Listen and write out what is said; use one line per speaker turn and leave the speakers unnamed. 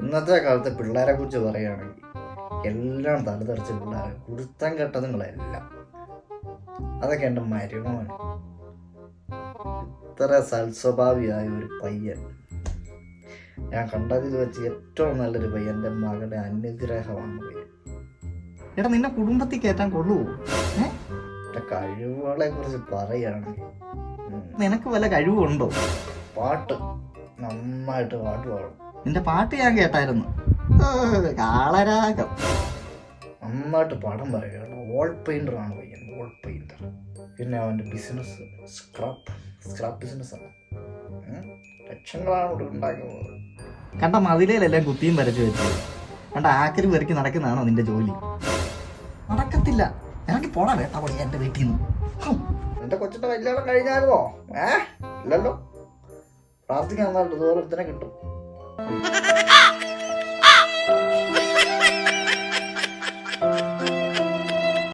ഇന്നത്തെ കാലത്തെ പിള്ളേരെ കുറിച്ച് പറയുകയാണെങ്കിൽ എല്ലാം തലതെറിച്ച് പിള്ളേർ കുടുത്തം കെട്ടതുങ്ങളെല്ലാം. അതൊക്കെ എൻ്റെ മരുമോൻ. ഇത്ര സൽസ്വഭാവിയായ ഒരു പയ്യൻ ഞാൻ കണ്ടതിൽ വെച്ച് ഏറ്റവും നല്ലൊരു പയ്യൻ. എൻ്റെ മകളുടെ അനുഗ്രഹമാണ് പയ്യൻ.
എടാ നിന്നെ കുടുംബത്തിൽ കയറ്റാൻ കൊള്ളുവോ?
എൻ്റെ കഴിവുകളെ കുറിച്ച് പറയുകയാണെങ്കിൽ
നിനക്ക് വല്ല കഴിവുണ്ടോ?
പാട്ട് നന്നായിട്ട് പാട്ട് പാടും.
നിന്റെ പാട്ട് ഞാൻ കേട്ടായിരുന്നു. കാളരാഗം
നന്നായിട്ട് പടം പറയുകയാണ്. വോൾ പെയിൻ്ററാണ് പയ്യൻ, വോൾ പെയിൻ്റർ. പിന്നെ അവൻ്റെ ബിസിനസ് സ്ക്രാപ്പ് ബിസിനസ്സാണ്. ലക്ഷങ്ങളാണ് ഇവിടെ ഉണ്ടാക്കുന്നത്.
കണ്ട മതിലേലെല്ലാം കുത്തിയും വരച്ചു വെച്ചു കണ്ട ആക്കരി പെറുക്കി നടക്കുന്നതാണോ നിന്റെ ജോലി? നടക്കത്തില്ല. എനിക്ക് പോടാ വേട്ട പൊടി എൻ്റെ വീട്ടിൽ നിന്ന്.
എൻ്റെ കൊച്ചിൻ്റെ കല്യാണം കഴിഞ്ഞായിരുന്നോ? ഇല്ലല്ലോ. പ്രാർത്ഥിക്കാൻ നന്നായിട്ട് ഓരോരുത്തരെ കിട്ടും.